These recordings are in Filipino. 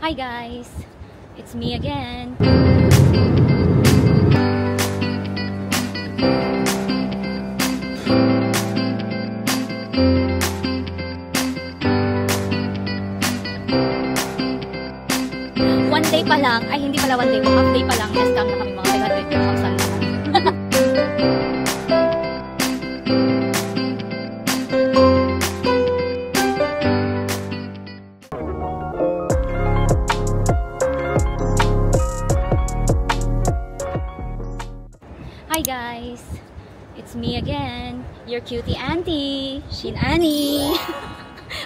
Hi guys, it's me again. One day pa lang, ay hindi pala one day, half day pa lang, na-scam na kami mga 500 dirhams lang naman. Hi guys, it's me again, your cutie auntie, Shin Annie.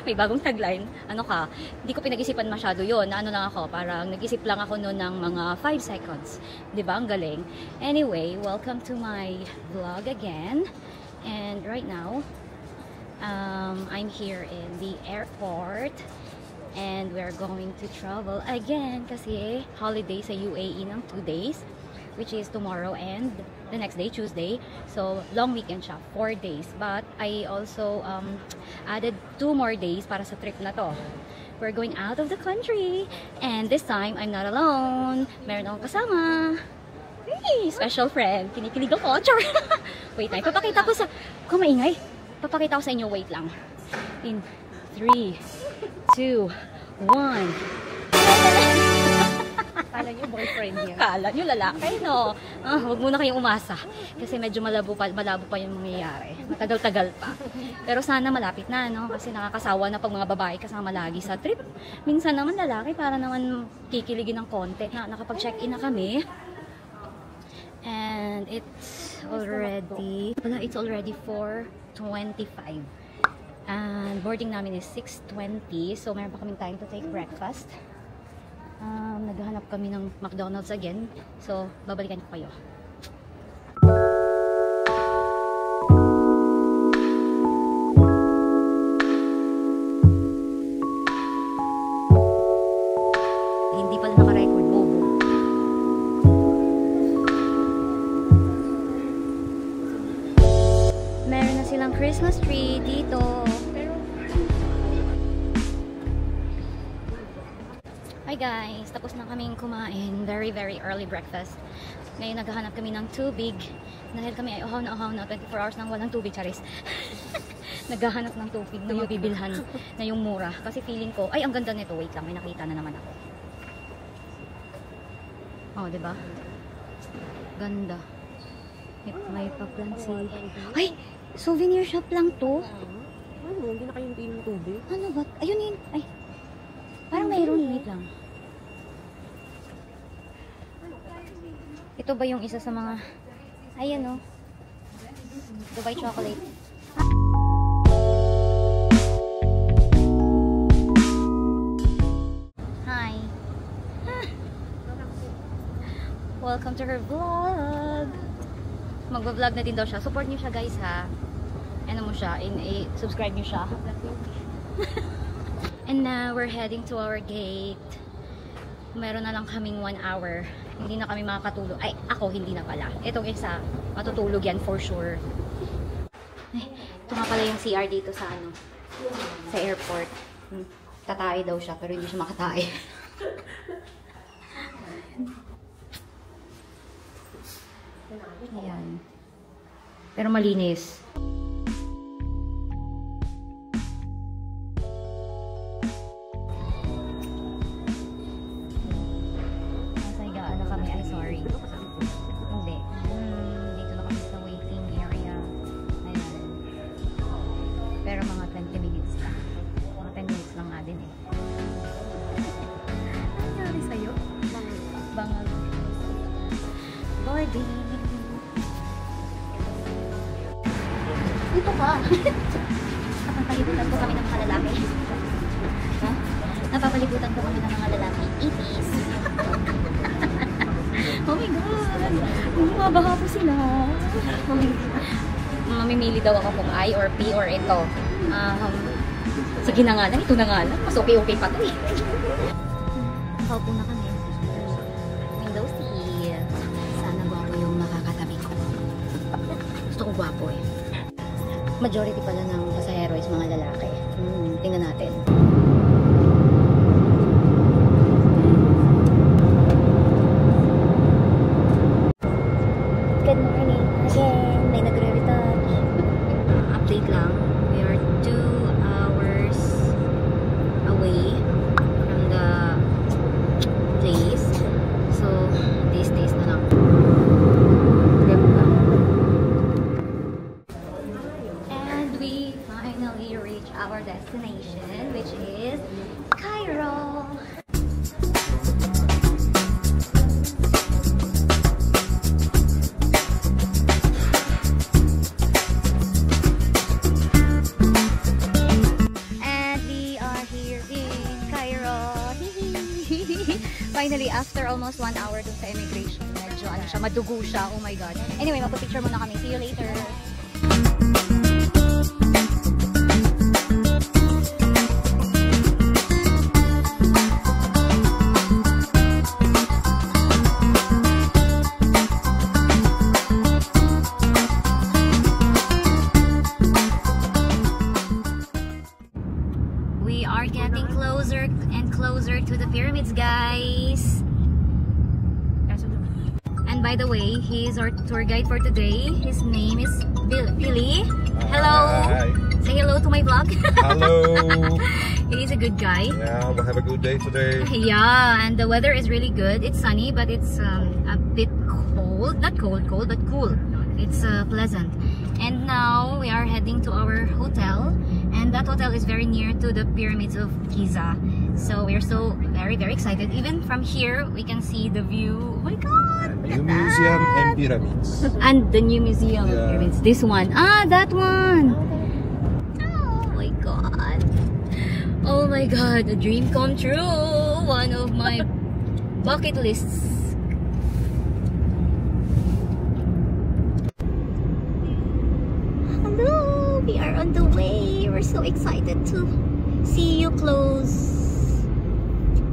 May bagong tagline. Ano ka? Hindi ko pinag-isipan masyado yon. Ano lang ako, parang nag-isip lang ako noon ng mga 5 seconds. 'Di ba? Ang galing. Anyway, welcome to my vlog again. And right now, I'm here in the airport. And we're going to travel again kasi holiday sa UAE ng 2 days. Which is tomorrow and the next day, Tuesday. So, long weekend siya, 4 days. But I also added 2 more days para sa trip na to. We're going out of the country. And this time, I'm not alone. Meron akong kasama. Hey, special friend. Kinikilig ako. Char! Wait, papakita ko sa... Kung maingay, papakita ko sa inyo. Wait lang. In 3, 2, 1... Kala nyo boyfriend niya. Kala nyo lalaki, no? Huwag muna kayong umasa. Kasi medyo malabo pa yung mangyayari. Matagal-tagal pa. Pero sana malapit na, no? Kasi nakakasawa na pag mga babae kasama lagi sa trip. Minsan naman lalaki para naman kikiligin ng konti. Nakapag-check-in na kami. And it's already 4:25. And boarding namin is 6:20. So meron pa kaming time to take breakfast. Naghahanap kami ng McDonald's again. So, babalikan ko kayo. Hindi pala naka-record, bobo. Meron na silang Christmas tree dito. Hi guys! Tapos na kaming kumain. Very early breakfast. Ngayon naghahanap kami ng tubig. Dahil kami ay uhaw na 24 hours nang walang tubig, charis. Naghahanap ng tubig na mabibilhan na yung mura. Kasi feeling ko, ay ang ganda nito. Wait lang, may nakita na naman ako. Oh, diba? Ganda. May pa-plansi. Ay! Souvenir shop lang to. Ano? Hindi na kayong ng tubig? Ano ba? Ayun yun. Ay! Parang mayroon. Wait lang. Ito ba yung isa sa mga... Ayan o. Dubai chocolate. Hi. Welcome to her vlog. Magba-vlog na din daw siya. Support niyo siya guys ha. Ano mo siya? Subscribe niyo siya. And now, we're heading to our gate. Meron na lang kaming 1 hour. Hindi na kami makakatulog. Ay, ako hindi na pala. Itong isa, matutulog yan for sure. Ay, ito nga pala yung CR dito sa ano, sa airport. Tatay daw siya, pero hindi siya makatay. Ayan. Pero malinis. Pero mga 20 minutes lang. Mga 10 minutes lang nga din eh. Ano nangyari sa'yo? Bangag. Boarding. Dito ka. Napapalibutan po kami ng mga lalaki. Ha? Napapalibutan po kami ng mga lalaki. Itis. Oh my God. Mabaha po sila. Oh my God. Mamimili daw ako kung I or P or ito. Sige na nga lang, ito na nga lang. Mas okay pa to eh. Paupo na kami. Window seat. Sana gwapo yung makakatabi ko. Gusto ko gwapo eh. Majority pala ng pasahero is mga lalaki. Tingnan natin. Finally, after almost 1 hour dun sa immigration, medyo ano siya, madugo siya. Oh my God. Anyway, magpa-picture muna kami. See you later. We are getting closer and closer to the pyramids, guys. And by the way, he is our tour guide for today. His name is Billy. Hello. Hi. Say hello to my vlog. Hello. He's a good guy. Yeah, we'll have a good day today. Yeah, and the weather is really good. It's sunny, but it's a bit cold. Not cold, but cool. It's pleasant. And now we are heading to our hotel, and that hotel is very near to the pyramids of Giza. So we're so very excited. Even from here, we can see the view. Oh my God! New museum and pyramids. And the new museum of Yeah. pyramids. This one. Ah, that one. Oh my God. Oh my God, a dream come true. One of my bucket lists. Hello, we are on the way. We're so excited to see you close.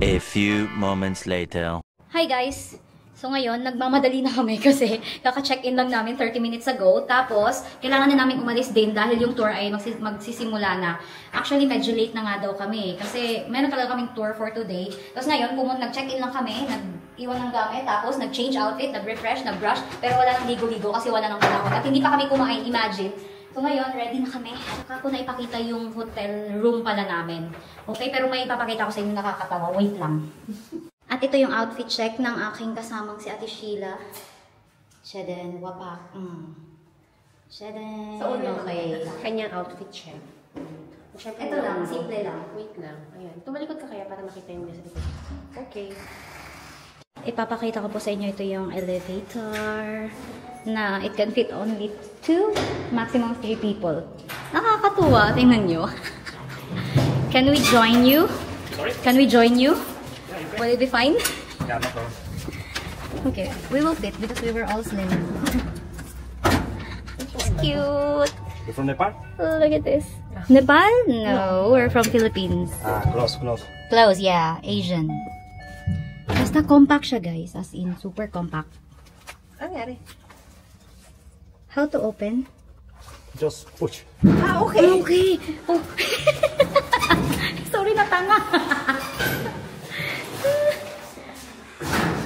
A few moments later. Hi guys! So ngayon, nagmamadali na kami kasi kaka-check-in lang namin 30 minutes ago. Tapos, kailangan na namin umalis din dahil yung tour ay magsisimula na. Actually, medyo late na nga daw kami kasi meron talaga kaming tour for today. Tapos ngayon, nag-check-in lang kami, nag-iwan ng gamit, tapos nag-change outfit, nag-refresh, nag-brush, pero wala nang ligo-ligo kasi wala nang panahon. At hindi pa kami kumain, imagine. So ngayon, ready na kami. Saka ko na ipakita yung hotel room pala namin. Okay, pero may ipapakita ko sa inyo nakakatawa. Wait lang. At ito yung outfit check ng aking kasamang si Ate Sheila. Sheden, wapak. Sheden. Sa una okay. Kanyang outfit check. Ito lang, simple lang. Wait lang. Ayan. Tumalikod ka kaya para makita yung nasa likod. Okay. Ipapakita ko po sa inyo ito yung elevator na it can fit only 2, maximum 3 people. Nakakatuwa, tingnan nyo. Can we join you? Sorry? Can we join you? Will it be fine? Yeah, no problem. Okay, we will fit because we were all slim. It's cute. You're from Nepal? Look at this. Nepal? No, we're from Philippines. Close. Close, yeah. Asian. Basta compact siya, guys. As in, super compact. Ano nangyari? How to open? Just push. Ah, okay. Okay. Oh. Sorry na tanga.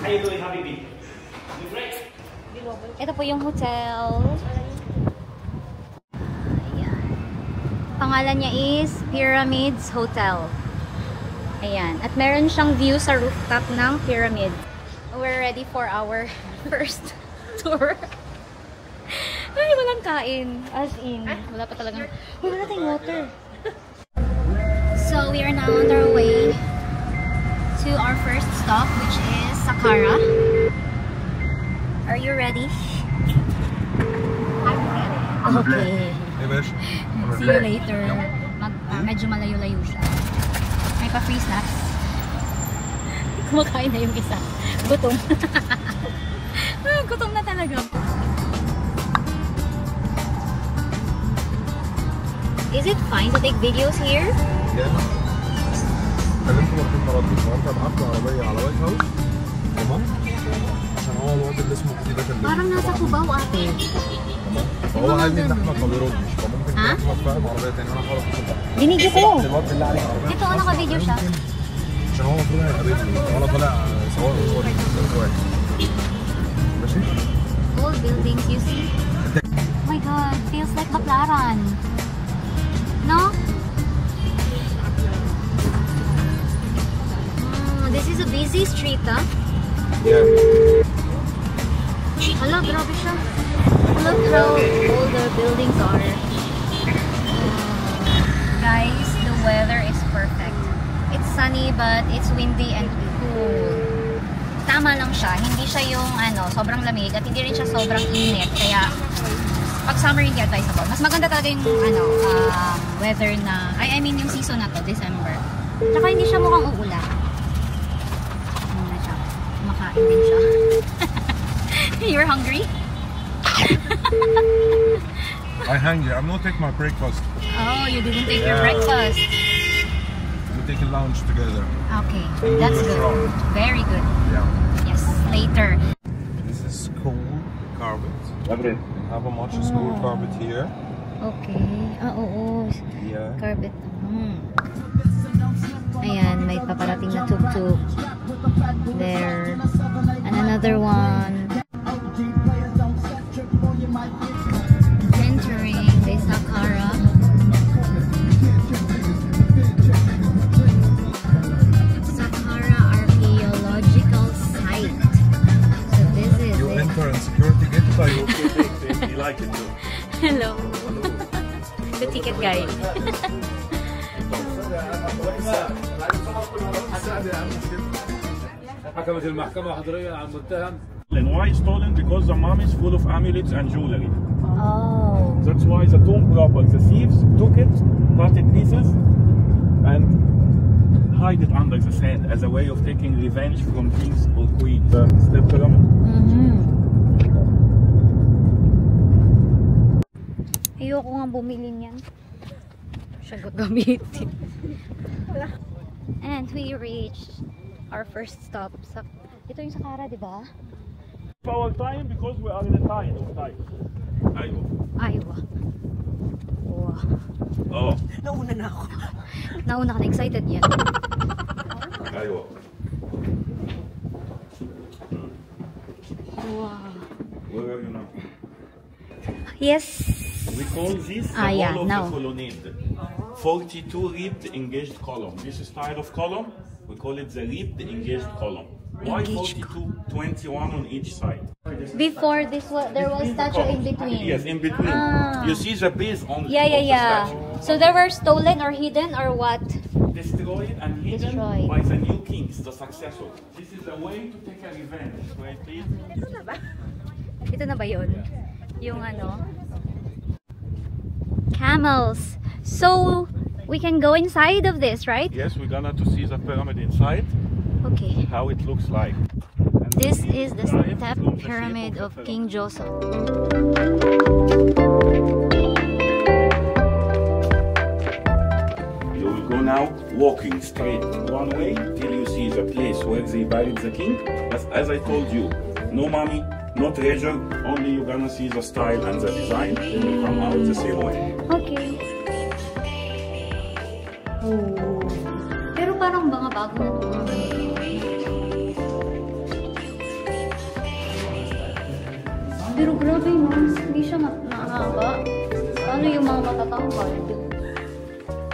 How you doing, Habibi? You great? Ito po yung hotel. Ayan. Pangalan niya is Pyramids Hotel. Ayan. At meron siyang view sa rooftop ng pyramid. We're ready for our first tour. Ay, walang kain. As in, wala pa talagang... Uy, wala tayong water. So, we are now on our way to our first stop, which is Saqqara. Are you ready? I'm ready. Okay. Hey, Bish. See you later. Medyo malayo-layo siya. May pa-free snacks. Kumakain na yung isa. Gutom. Gutom na talaga. Is it fine to take videos here? Yeah. كلمت مرتين مرات وانت بعت له عربيه على وايت هاوس تمام عشان هو الواد اللي اسمه كده كلمني Parang nasa Cubao ate. تمام فهو قال لي ان احمد ما بيردش فممكن ها؟ احمد فاهم عربيه تاني انا خلاص مصدق Binigyo ko. الواد بالله عليك عربيه Ito, naka-video siya. عشان هو المفروض هيقابلني وانا طالع سواق هو الواحد ماشي Old buildings, you see? Oh my god, feels like Baclaran. No? This is a busy street, huh? Yeah. Hala, grabe siya. Look how old the buildings are. Guys, the weather is perfect. It's sunny but it's windy and cool. Tama lang siya. Hindi siya yung sobrang lamig at hindi rin siya sobrang init. Kaya pag summer hindi advisable. Mas maganda talaga yung weather na, I mean yung season na to, December. Tsaka hindi siya mukhang uulan. Ano na siya. You're hungry? I'm hungry. I'm not taking my breakfast. Oh, you didn't take your breakfast. We take a lunch together. Okay, that's good. Very good. Yeah. Yes, later. This is school carpet. We have a much school carpet here. Okay. Oo. Yeah. Carpet. Ayan, may paparating na tuk-tuk. There. And another one. Entering the Saqqara. Saqqara Archaeological Site. So this is You it. enter and security gate. Are you okay? You like it too? Hello. The ticket guy. حكمت المحكمة حضريا على المتهم. And why stolen? Because the mom is full of amulets and jewelry. Oh. That's why the tomb robbers, the thieves, took it, cut it pieces, and hide it under the sand as a way of taking revenge from kings or queens. The step pyramid. Ayoko nga bumili niyan. Siya gagamitin. And we reached our first stop. Ito yung Saqqara, di ba? Our time because we are in a time of time. Aywa. Aywa. Wow. Oh. Nauna na ako. Nauna ka na, excited yan. Aywa. Wow. Where are you now? Yes. We call this the yeah, wall of now. the colonnade. 42 ribbed engaged column. This style of column, we call it the ribbed engaged column. Why 42? 21 on each side. Before this, there was statue in between. Yes, in between. You see the base on Yeah. the statue. So they were stolen or hidden or what? Destroyed and hidden Destroyed. by the new kings, the successor. This is a way to take a revenge. Wait, please. Ito na ba yun? Yung ano? Camels. So, we can go inside of this, right? Yes, we're gonna to see the pyramid inside, Okay. how it looks like. And This the is the inside step from the shape pyramid the of pyramid. King Joseph. You will go now walking straight one way till you see the place where they buried the king. As I told you, no money, no treasure, only you're gonna see the style and the design, then you come out the same way. Okay. Oh. Pero parang mga bago na ito. Pero grabe, no? Hindi siya mahaba. Paano yung mga matatangkal?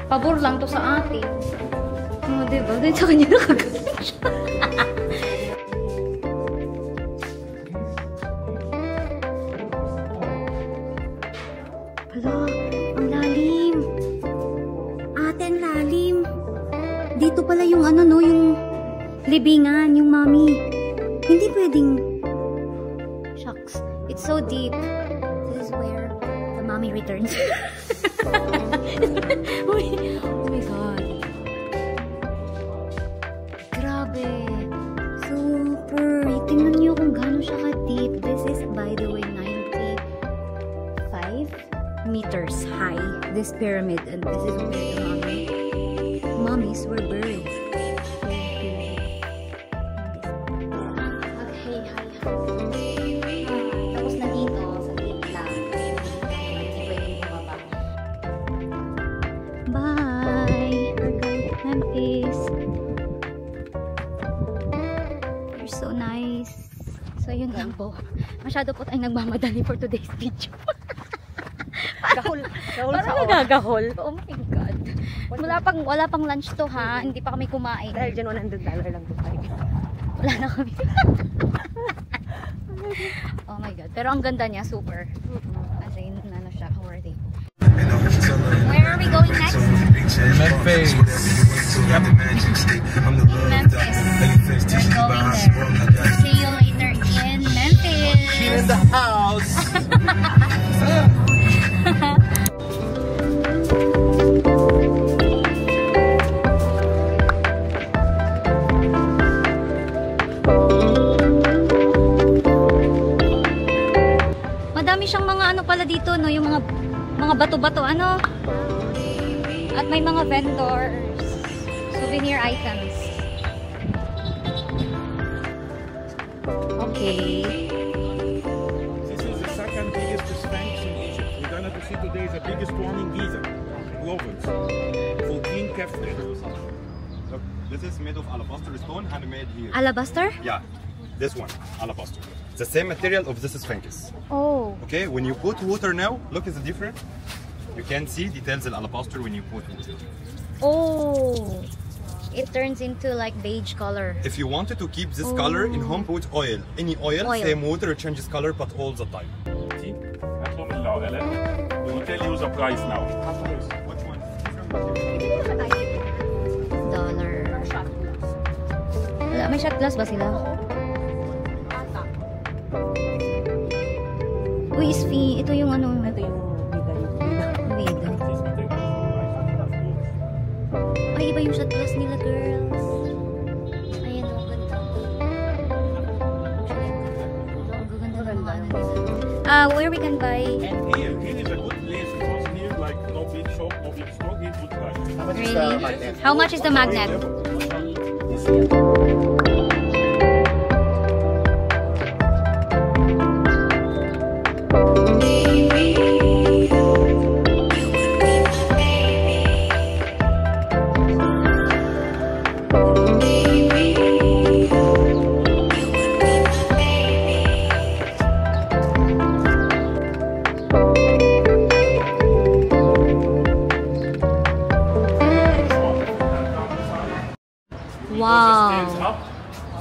Pabor lang to sa atin. Oh, diba? Dahil sa kanya nakagaling siya. Hala, ang lalim. Ate, ang lalim. Dito pala yung ano, no? Yung libingan, yung mami. Hindi pwedeng... Shucks. It's so deep. This is where the mommy returns. Oh my God. Grabe. Super. Tingnan niyo kung gaano siya ka-deep. This is, by the way, 95 meters high. This pyramid. And this is where the mummies were buried. Okay, hi. Tapos na dito, sa gate lang. Hindi pwedeng bumaba. Bye! We're going to Memphis. You're so nice. So, yun lang po. Masyado po tayong nagmamadali for today's video. Gahol sa Parang nagagahol. Oh my God. Wala pang lunch to ha. Hindi pa kami kumain. Dahil dyan $100 lang po tayo. Wala na kami. Oh my God. Pero ang ganda niya, super. As in, ano siya, worthy. Where are we going next? Memphis. In Memphis. We're going there. See you later in Memphis. In the house. dito, no? Yung mga bato-bato, ano? At may mga vendors. Souvenir items. Okay. This is the second biggest Sphinx in Egypt. We're gonna see today the biggest one in Giza, Provence, for King Kefren. Look, this is made of alabaster stone, handmade here. Alabaster? Yeah, this one, alabaster. It's the same material of this sphinx. Oh. Okay, when you put water now, look, it's different. You can see details of alabaster when you put water. Oh. It turns into like beige color. If you wanted to keep this color in home, put oil. Any oil, same water, it changes color, but all the time. See? We will tell you the price now. Which one? Dollar. Wala, may shot glass ba sila? Uy, Isfi, ito yung ano. Ito yung Vida. Ay, iba yung shot glass nila, girls. Ayan, ang ganda. Ang ganda ng ano nila. Where we can buy? And here is a good place because here like no big shop, no big store, here good price. Really? How much is the magnet? Wow. Stands up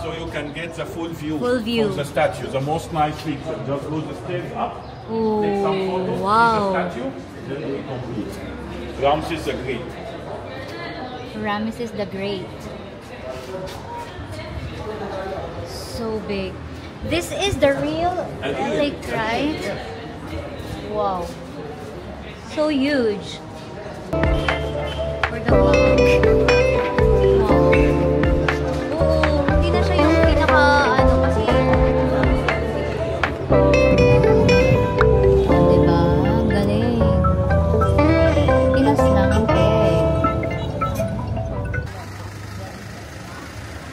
so you can get the full view, Full view. of the statue, the most nice picture. Just go the stairs up, Oh, take some photos, wow. see the statue, then we complete. Ramses the Great. Ramesses the Great. So big. This is the real relic, right? Wow. So huge. For the monk. Wow. Oo, hindi na siya yung pinaka ano kasi. Diba? Ang galing. Pinas lang ang peg.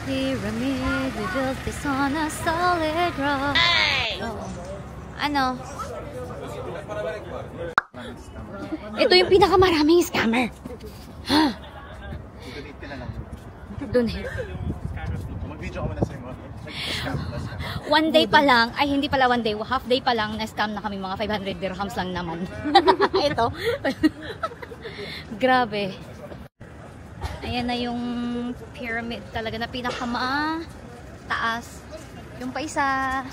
Pyramid, we built this on a solid rock. Oo. Ano? Ito yung pinakamaraming scammer. Ha? Donate. Mag-video ka muna sa'yo. One day pa lang, ay hindi pala one day, half day pa lang na-scam na kami, mga 500 dirhams lang naman. Ito. Grabe. Ayan na yung pyramid talaga na taas. Yung pa isa.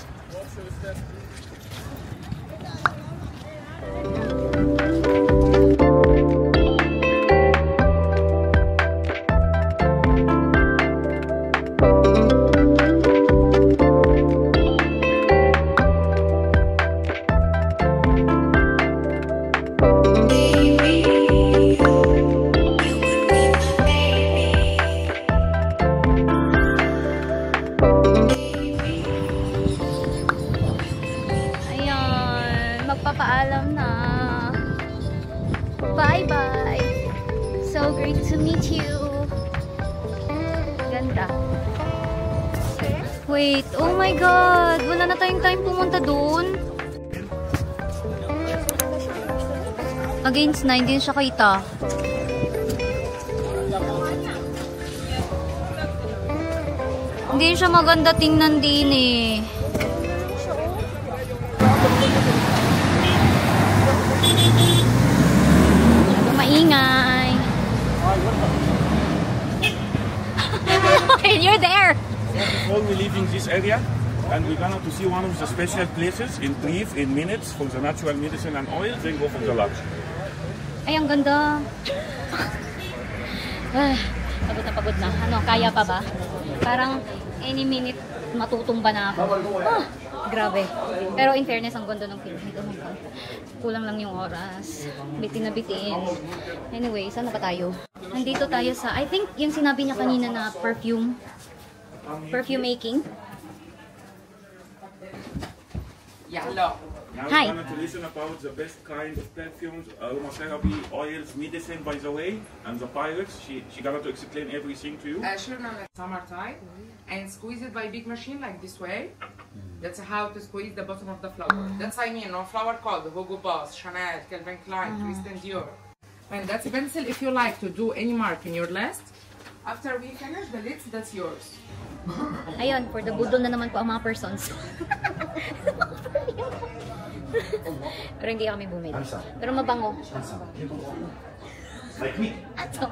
Magpapaalam na. Bye-bye. So great to meet you. Ganda. Wait, oh my God. Wala na tayong time pumunta doon. Against 9, hindi siya kita. Hindi siya maganda tingnan din eh. Maingay. You're there. Before we leaving this area, and we're gonna to see one of the special places in brief, in minutes, for the natural medicine and oil, then go for the lunch. Ay, ang ganda. Pagod na pagod na. Ano, kaya pa ba? Parang any minute matutumba na ako. Grabe. Pero in fairness, ang ganda ng pyramid. Oh my God. Kulang lang yung oras. Bitin na bitin. Anyway, saan na ba tayo? Nandito tayo sa, I think yung sinabi niya kanina na perfume. Perfume making. Now Hi. we're going to listen about the best kind of perfumes, aromatherapy, oils, medicine, by the way, and the pirates. She got to explain everything to you. Sure, now like summertime, and squeeze it by big machine like this way. That's how to squeeze the bottom of the flower. That's I mean, no flower called Hugo Boss, Chanel, Calvin Klein, Christian Dior. And that's a pencil if you like to do any mark in your list. After we finish the lids, that's yours. Ayun, for the budol na naman po ang mga persons. Pero hindi kami bumili. Pero mabango. Like me. Ato.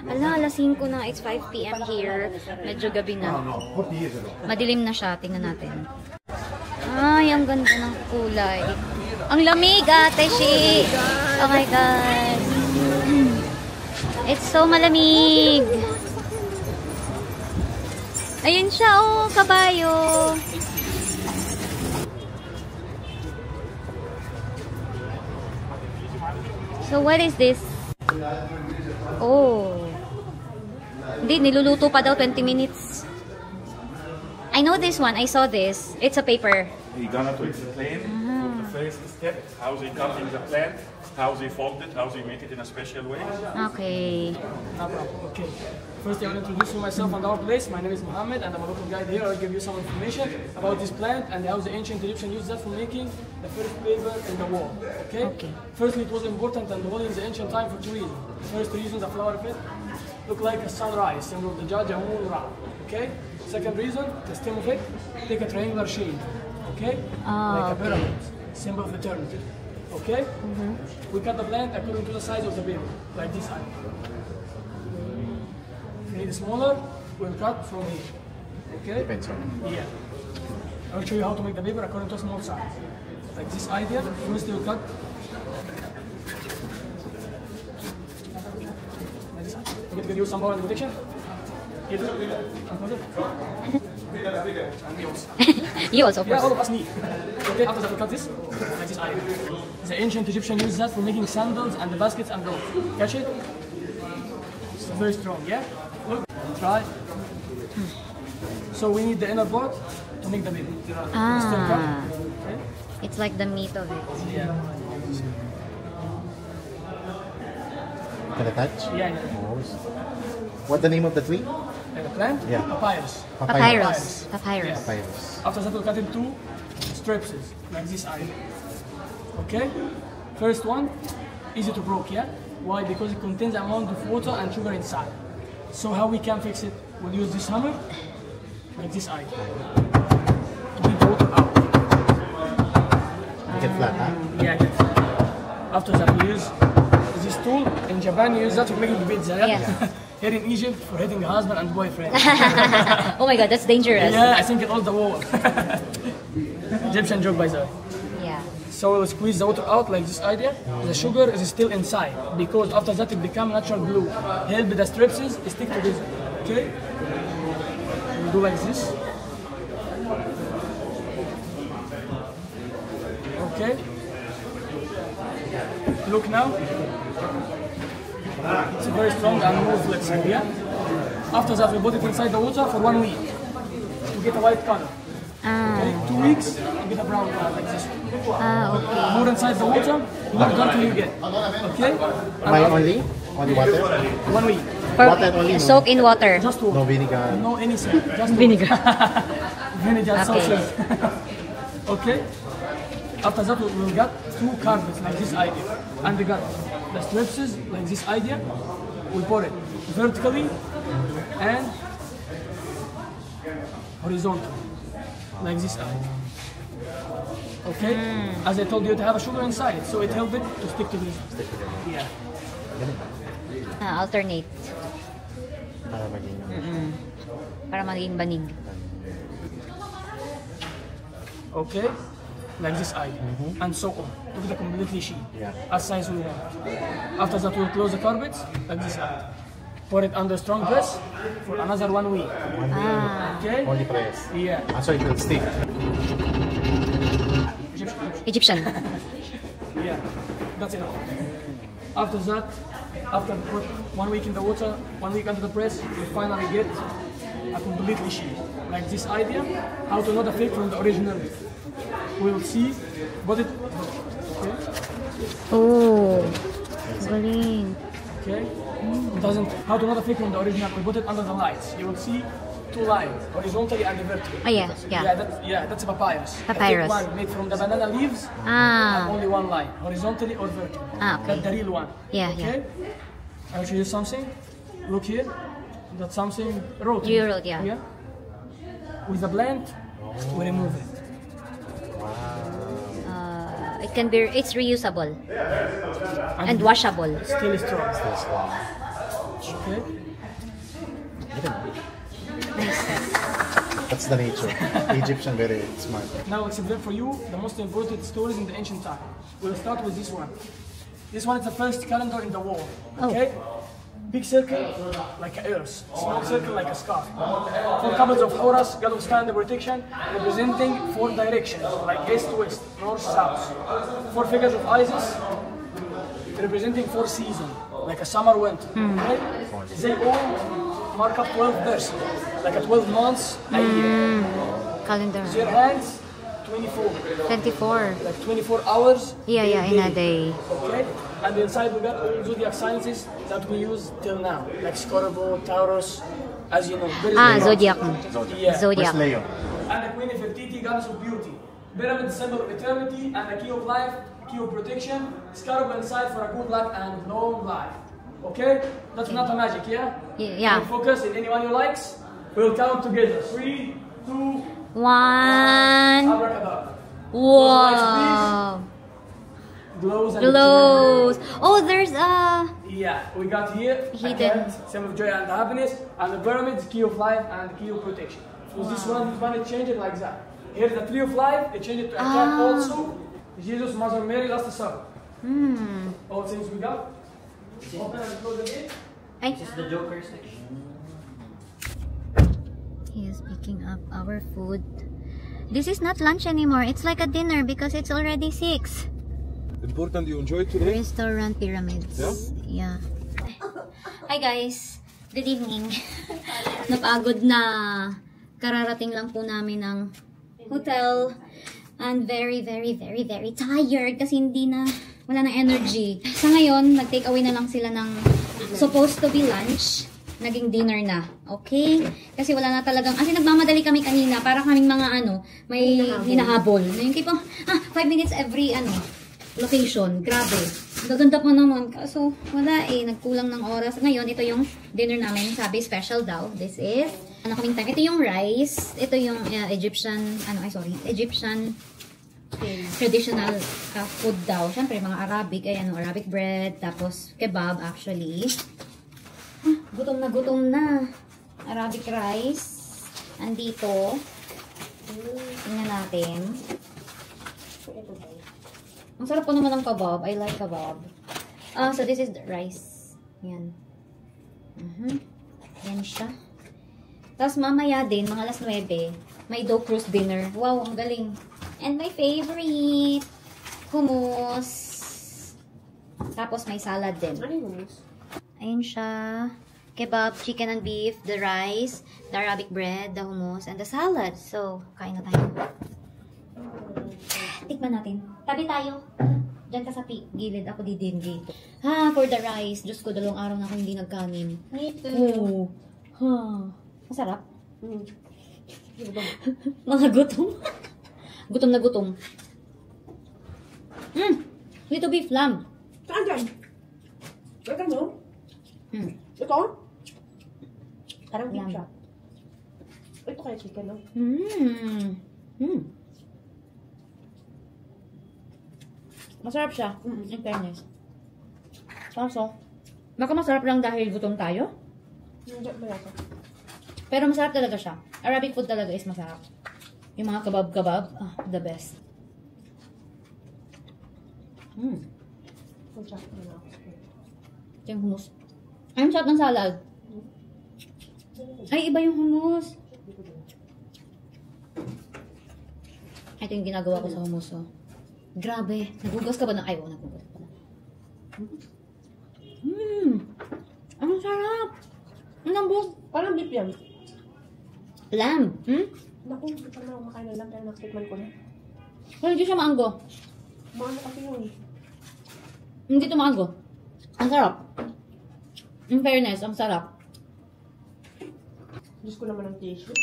Ala, alas 5 na. It's 5 p.m. here. Medyo gabi na. 40 years ago. Madilim na siya. Tingnan natin. Ay, ang ganda ng kulay. Ang lamig, Ate Shi! Oh my God. It's so malamig. Ayun siya, oh, kabayo. So, what is this? Oh. Hindi, niluluto pa daw 20 minutes. I know this one. I saw this. It's a paper. We're going to explain the first step, how they cut in the plant, how they fold it, how they make it in a special way. Okay. No problem. Okay. First, I will introduce myself and our place. My name is Mohammed, and I'm a local guide here. I'll give you some information about this plant and how the ancient Egyptians used that for making the first paper in the wall. Okay? Okay. Firstly, it was important and holy in the ancient time for two reasons. First reason, the flower of it looked like a sunrise, symbol of the Judge Amun Ra. Okay? Second reason, the stem of it take a triangular shape. Okay? Like a pyramid, symbol of eternity. Okay? We cut the plant according to the size of the paper, like this height. If you need smaller, we'll cut from here. Okay? Depends on. Yeah. I'll show you how to make the paper according to a small size. Like this idea, first you'll cut. Like this. You get to use some power and protection. Here. And yours. You also, of Yeah, all course. of us need. Okay, after that we cut this, like this iron. The ancient Egyptians used that for making sandals and the baskets and ropes. Catch it? It's very strong, yeah? Look, try. So we need the inner part to make the baby. Ah. Okay? It's like the meat of it. Yeah. Can I touch? Yeah, yeah. What's the name of the tree? And the plant? Yeah. Papyrus. Papyrus. Papyrus. Papyrus. After that we'll cut in two strips, like this iron. Okay? First one, easy to break, yeah? Why? Because it contains an amount of water and sugar inside. So how we can fix it? We'll use this hammer, like this iron. Keep the water out. Make it flat, huh? Yeah, I get it. After that we use this tool. In Japan you use that for making pizza, yeah? Yeah. Here in Egypt for hitting a husband and boyfriend. Oh my God, that's dangerous. Yeah, I think it all the wall. Egyptian joke by the way. Yeah. So we'll squeeze the water out like this idea. The sugar is still inside because after that it becomes natural glue. Help the strips stick together. Okay? We'll do like this. Okay? Look now. It's very strong and more flexible, yeah? After that we put it inside the water for 1 week to get a white color. Okay? 2 weeks to get a brown color like this. Ah, More inside the water, more darker you get. Okay? Why only? Only water? 1 week. Water and only, okay. no? Soak in water. Just water. No vinegar. No any salt. Just Vinegar. vinegar Okay. sauces. Okay? After that we'll get two carpets like this idea. And we got the strips like this idea. We put it vertically and horizontal. Like this idea. Okay? As I told you, to have a sugar inside, so it helps it to stick to this. Yeah. Ah, alternate. Para maging Para maging banig. Okay? Like this idea. And so on. To get a completely sheet. Yeah. As size we want. After that we'll close the carpets like this idea. Put it under strong press for another 1 week. 1 week. Okay? Only press. Yeah. So it will stick. Egyptian. Yeah. That's enough. After that, after put 1 week in the water, 1 week under the press, we finally get a completely sheet. Like this idea, how to know the fake from the original. We will see Put it. Oh, galing. Okay. It doesn't. How to know the fake from the original? We put it under the lights. You will see two lines, horizontally and vertically. Oh yeah, yeah. That's a papyrus. Papyrus. I take one made from the banana leaves. Ah. Only one line, horizontally or vertically. Ah, okay. That's the real one. Yeah, okay? I'll show you something. Look here. That's something wrote. You wrote, yeah. With the blend, we remove it. It can be, it's reusable and washable. Still strong. Okay. That's the nature. Egyptian very smart. Now I'll explain for you the most important stories in the ancient time. We'll start with this one. This one is the first calendar in the world. Okay? Big circle like an earth, small circle like a scar. 4 couples of Horus, God of sky and the protection, representing 4 directions like east, west, north, south. 4 figures of Isis, representing 4 seasons like a summer, winter. Okay? They all mark up 12 verses, like a 12 months a year. Calendar. Their hands, 24. 24. Like 24 hours. Yeah, in a day. Okay? And inside we got all zodiac sciences that we use till now, like Scorpio, Taurus, as you know. Zodiac. Yeah. Zodiac. Leo. And the Queen Nefertiti, goddess of beauty. Pyramid, symbol of eternity, and the key of life, key of protection. Scarab inside for a good luck and long life. Okay? That's not a magic, yeah? Yeah. You focus in anyone you likes. We'll count together. 3, 2, 1. abracadabra. Wow. Glows and Glows. Oh, there's a... Yeah, we got here Hidden. symbol of joy and happiness, and the pyramids, key of life and key of protection. So this one it changed it like that. Here the tree of life, it changed it to attract also Jesus, Mother Mary, Last Supper. All things we got. Open and close the gate. This is the Joker section. He is picking up our food. This is not lunch anymore. It's like a dinner because it's already 6. Important you enjoy today? Restaurant Pyramids. Yeah. Hi guys. Good evening. Napagod na. Kararating lang po namin ng hotel. And very tired kasi wala na energy. Sa ngayon, nag-take away na lang sila ng supposed to be lunch. Naging dinner na. Okay? Kasi wala na talagang, kasi nagmamadali kami kanina para kaming mga may hinahabol. Yung tipong, 5 minutes every location. Grabe. Gaganda pa naman. Kaso, wala nagkulang ng oras. Ngayon, ito yung dinner namin. Sabi, special daw. This is, kaming time. Ito yung rice. Ito yung Egyptian traditional food daw. Siyempre, mga Arabic. Arabic bread. Tapos, kebab, actually. Gutom na. Arabic rice. Andito. Tingnan natin. Ang sarap po naman ng kebab. I like kebab. So this is the rice. Yan. Yan siya. Tapos mamaya din, mga alas 9, may dough cruise dinner. Wow, ang galing. And my favorite, hummus. Tapos may salad din. Ano yung hummus? Ayun siya. Kebab, chicken and beef, the rice, the Arabic bread, the hummus, and the salad. So, kain na tayo. Tikman natin. Tabi tayo. Diyan ka sa gilid. Ako din dito. For the rice. Diyos ko, 2 araw na ako hindi nagkanin. Oh. Masarap. Mga gutom. Gutom na gutom. Little beef lamb. Saan dyan? Ito mo? Ito? Parang beef siya. Ito kaya chicken, no? Masarap siya. In fairness. Kaso, baka masarap lang dahil gutom tayo. Hindi, malasa. Pero masarap talaga siya. Arabic food talaga is masarap. Yung mga kebab-kebab, the best. Ito yung hummus. Ang sarap ng salad. Ay, iba yung hummus. Ito yung ginagawa ko sa hummus. Grabe. Nagugas ka ba na? Ay, nagugas ka na. Ang sarap. Ang lambot. Parang beef yan. Lamb. Naku, hindi pa na ako makain ng lamb pero nakitikman ko na. Pero hindi siya maanggo. Maano kasi yun. Hindi tumago. Ang sarap. In fairness, ang sarap. Diyos ko naman ng tissue.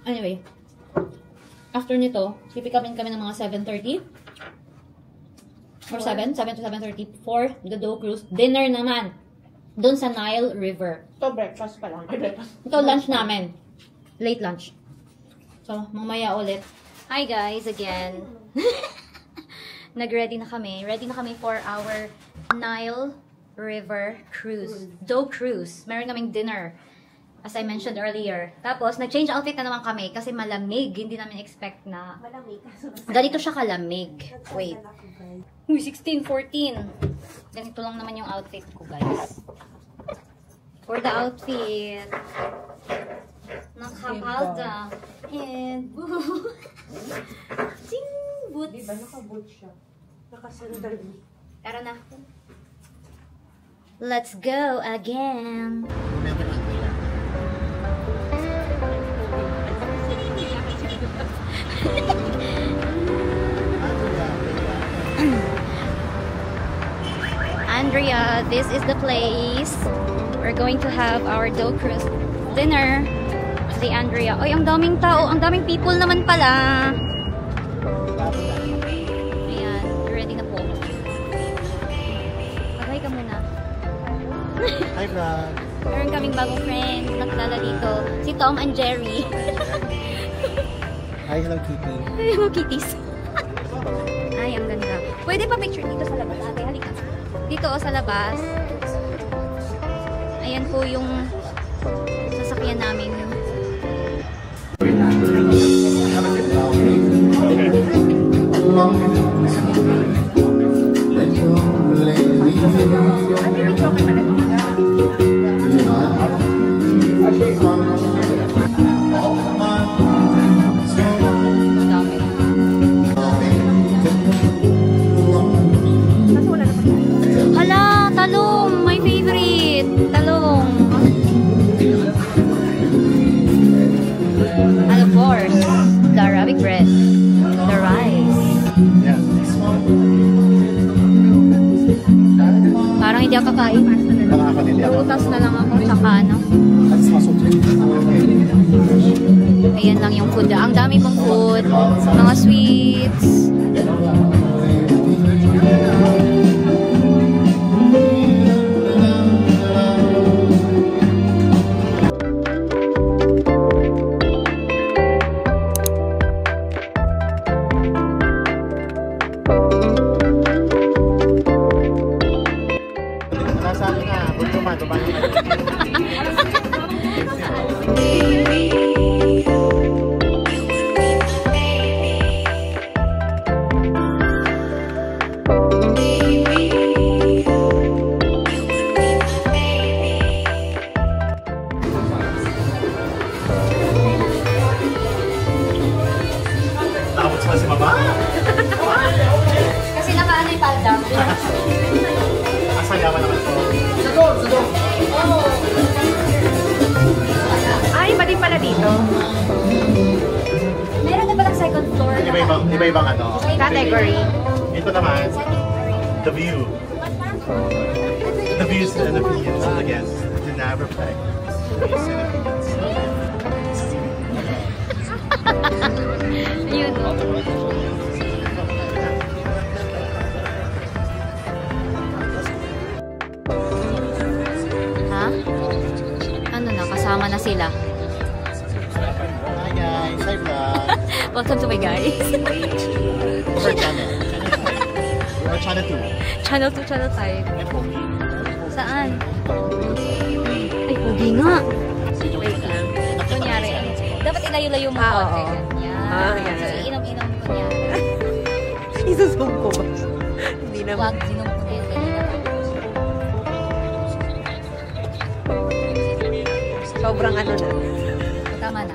Anyway, after nito, pipick upin kami ng mga 7:30 or 7 to 7:30 for the Dough Cruise. Dinner naman doon sa Nile River. Ito, breakfast pa lang. Ay, breakfast. Ito, lunch namin. Late lunch. So, mamaya ulit. Hi guys, again. Nag-ready na kami. Ready na kami for our Nile River Cruise. Dough Cruise. Meron kaming dinner. As I mentioned earlier. Tapos, nag-change outfit na naman kami kasi malamig. Hindi namin expect na Malamig. ganito siya kalamig. Wait. Uy, 16, 14. Ganito lang naman yung outfit ko, guys. For the outfit, nakapalda and ting boots. Diba, naka-boot siya. Naka-sandal. Tara na. Let's go again. Andrea, this is the place. We're going to have our Dough Cruise dinner. Si Andrea. Oy, ang daming tao. Ang daming people naman pala. Ayan, ready na po. Mag-hi ka muna. Hi, vlog. Meron kaming bagong friends nakilala dito. Si Tom and Jerry. Hi, Hello Kitty. Hello, kitties. Ay, ang ganda. Pwede pa picture dito sa labas. Ate, halika. Dito sa labas. Ayan po yung sasakyan namin. Hala, talong! My favorite! Talong! And of course, the Arabic bread. The rice. Yeah. Parang hindi ako kakain. Baka ako din ako. Lutas na lang ako, tsaka ano. At masukli. Ayan lang yung food. Ang dami pong food. Mga sweets. Nasabi na, buntuman, tumayo na. Nakapot sa si Mama? Kasi nakaano yung palda. Asayawan naman po. Ay, mali pala dito. Meron na palang second floor. Iba-ibang ano. Category. Ito naman, the view. The views and the opinions of the guests. The never play. Views and opinions. Ayun. Ha? Ano na? Kasama na sila. Hi guys, hi vlog. Welcome to my guys. Over channel. Or channel 2. Channel 2, channel 5. And Pogi. Saan? Ay, pogi nga. Wait lang. Kunyari, dapat ilayo-layo mo konti. Yan. So, iinom-inom kunyari. Isusum ko ba? Hindi naman. Huwag sinom ko din. Sobrang ano na. Tama na.